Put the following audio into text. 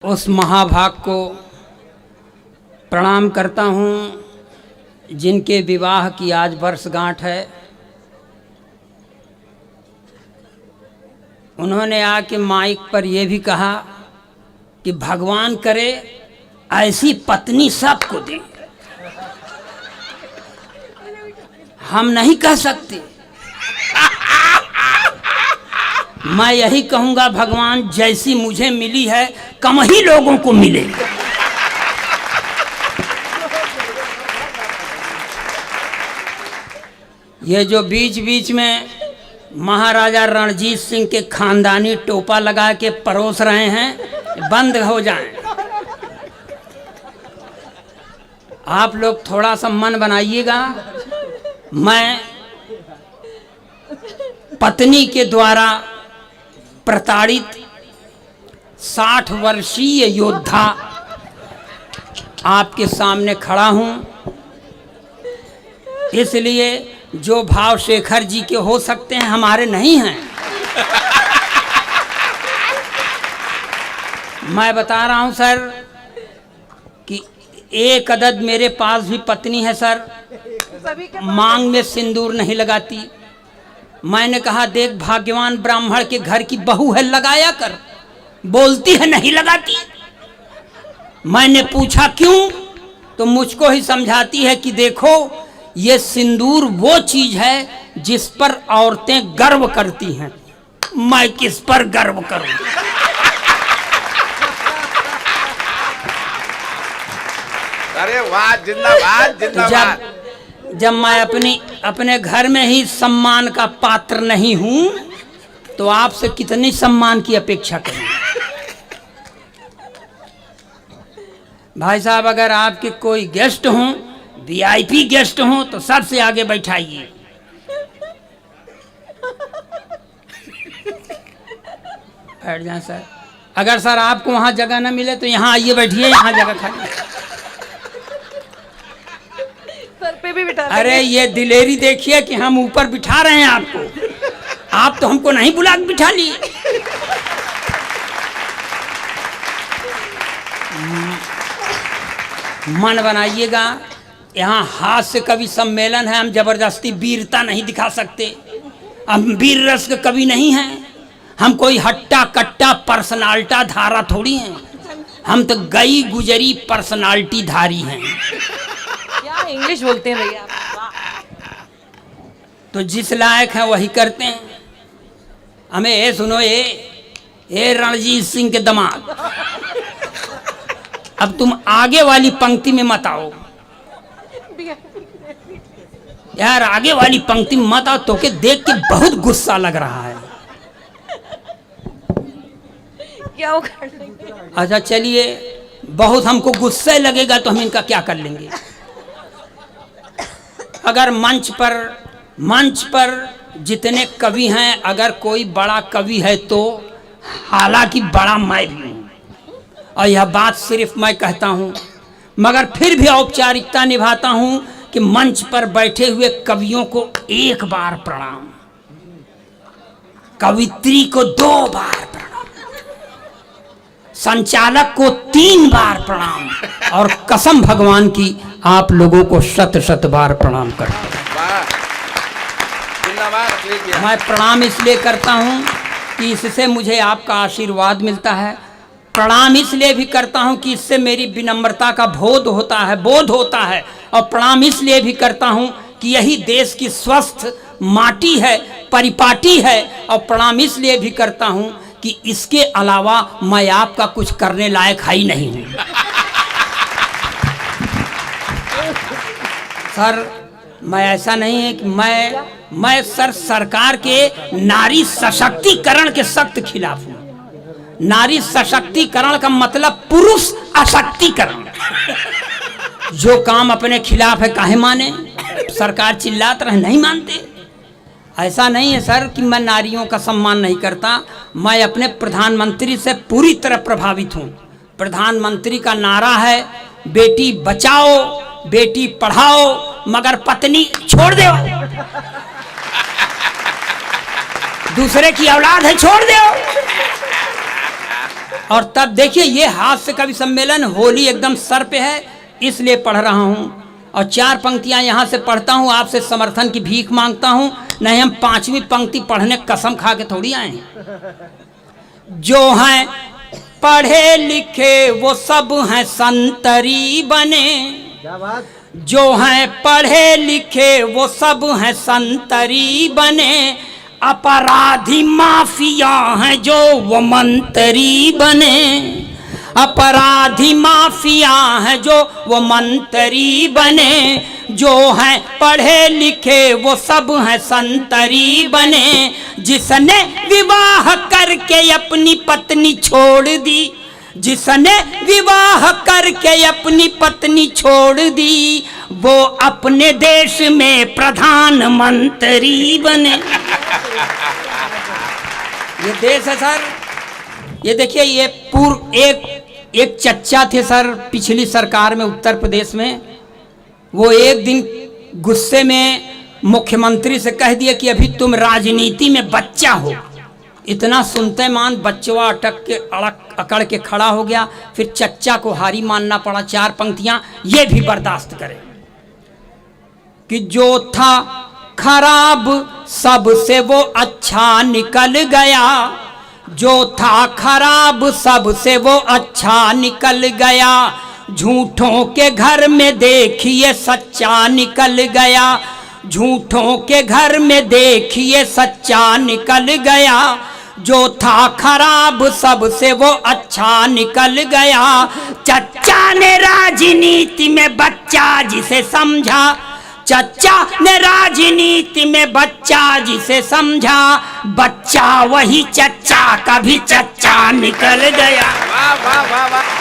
उस महाभाग को प्रणाम करता हूँ जिनके विवाह की आज वर्षगांठ है। उन्होंने आके माइक पर यह भी कहा कि भगवान करे ऐसी पत्नी सबको दे। हम नहीं कह सकते, मैं यही कहूंगा भगवान जैसी मुझे मिली है कम ही लोगों को मिले। ये जो बीच बीच में महाराजा रणजीत सिंह के खानदानी टोपा लगा के परोस रहे हैं, बंद हो जाएं। आप लोग थोड़ा सा मन बनाइएगा। मैं पत्नी के द्वारा प्रताड़ित 60 वर्षीय योद्धा आपके सामने खड़ा हूं, इसलिए जो भाव शेखर जी के हो सकते हैं हमारे नहीं हैं। मैं बता रहा हूं सर कि एक अदद मेरे पास भी पत्नी है सर, मांग में सिंदूर नहीं लगाती। मैंने कहा देख भाग्यवान ब्राह्मण के घर की बहू है, लगाया कर। बोलती है नहीं लगाती। मैंने पूछा क्यों, तो मुझको ही समझाती है कि देखो ये सिंदूर वो चीज है जिस पर औरतें गर्व करती हैं, मैं किस पर गर्व करूं। अरे वाह, जिंदाबाद जिंदाबाद। जब मैं अपने घर में ही सम्मान का पात्र नहीं हूं तो आपसे कितनी सम्मान की अपेक्षा करूं। भाई साहब, अगर आपके कोई गेस्ट हों, वीआईपी गेस्ट हों, तो सबसे आगे बैठाइए। बैठ जाएं सर। अगर सर आपको वहां जगह ना मिले तो यहाँ आइए, बैठिए, यहाँ जगह खाली। सर पे भी बिठा। अरे ये दिलेरी देखिए कि हम ऊपर बिठा रहे हैं आपको, आप तो हमको नहीं बुला के बिठा लिए। मन बनाइएगा। यहाँ हास्य कवि सम्मेलन है, हम जबरदस्ती वीरता नहीं दिखा सकते। हम वीर रस के कवि नहीं हैं, हम कोई हट्टा कट्टा पर्सनाल्टा धारा थोड़ी हैं, हम तो गई गुजरी पर्सनालिटी धारी हैं। क्या इंग्लिश बोलते हैं भैया। तो जिस लायक है वही करते हैं। हमें ये सुनो, ये रणजीत सिंह के दामाद, अब तुम आगे वाली पंक्ति में मत आओ यार, आगे वाली पंक्ति में मत आओ, तो के देख के बहुत गुस्सा लग रहा है। क्या उखाड़ लेंगे? अच्छा चलिए, बहुत हमको गुस्सा लगेगा तो हम इनका क्या कर लेंगे। अगर मंच पर जितने कवि हैं, अगर कोई बड़ा कवि है तो हालांकि बड़ा मैं भी हूँ, और यह बात सिर्फ मैं कहता हूँ, मगर फिर भी औपचारिकता निभाता हूँ कि मंच पर बैठे हुए कवियों को 1 बार प्रणाम, कवित्री को 2 बार प्रणाम, संचालक को 3 बार प्रणाम, और कसम भगवान की आप लोगों को 100 बार प्रणाम करता हूं। मैं प्रणाम इसलिए करता हूं कि इससे मुझे आपका आशीर्वाद मिलता है। प्रणाम इसलिए भी करता हूं कि इससे मेरी विनम्रता का बोध होता है। और प्रणाम इसलिए भी करता हूं कि यही देश की स्वस्थ माटी है, परिपाटी है। और प्रणाम इसलिए भी करता हूं कि इसके अलावा मैं आपका कुछ करने लायक ही नहीं हूं। सर, मैं ऐसा नहीं है कि मैं सर सरकार के नारी सशक्तिकरण के सख्त खिलाफ हूं। नारी सशक्तिकरण का मतलब पुरुष अशक्तिकरण। जो काम अपने खिलाफ है काहे माने, सरकार चिल्लात रहे नहीं मानते। ऐसा नहीं है सर कि मैं नारियों का सम्मान नहीं करता। मैं अपने प्रधानमंत्री से पूरी तरह प्रभावित हूँ। प्रधानमंत्री का नारा है बेटी बचाओ बेटी पढ़ाओ मगर पत्नी छोड़ दो। दूसरे की औलाद है छोड़ दो। और तब देखिए ये हास्य कवि सम्मेलन, होली एकदम सर पे है, इसलिए पढ़ रहा हूँ। और 4 पंक्तियाँ यहाँ से पढ़ता हूँ, आपसे समर्थन की भीख मांगता हूँ, नहीं हम 5वीं पंक्ति पढ़ने कसम खा के थोड़ी आए हैं। जो हैं पढ़े लिखे वो सब हैं संतरी बने, जो हैं पढ़े लिखे वो सब हैं संतरी बने, अपराधी माफिया हैं जो वो मंत्री बने, अपराधी माफिया हैं जो वो मंत्री बने, जो हैं पढ़े लिखे वो सब हैं संतरी बने, जिसने विवाह करके अपनी पत्नी छोड़ दी, जिसने विवाह करके अपनी पत्नी छोड़ दी, वो अपने देश में प्रधानमंत्री बने। ये देश है सर। ये देखिए, ये एक चच्चा थे सर पिछली सरकार में उत्तर प्रदेश में। वो एक दिन गुस्से में मुख्यमंत्री से कह दिया कि अभी तुम राजनीति में बच्चा हो। इतना सुनते मान बच्चवा अटक के अकड़ के खड़ा हो गया। फिर चच्चा को हारी मानना पड़ा। 4 पंक्तियां ये भी बर्दाश्त करें कि जो था खराब सबसे वो अच्छा निकल गया, जो था खराब सबसे वो अच्छा निकल गया, झूठों के घर में देखिए सच्चा निकल गया, झूठों के घर में देखिए सच्चा निकल गया, जो था खराब सबसे वो अच्छा निकल गया। चच्चा ने राजनीति में बच्चा जिसे समझा, चच्चा ने राजनीति में बच्चा जिसे समझा, बच्चा वही चच्चा कभी चच्चा निकल गया। वाह वाह वाह वाह।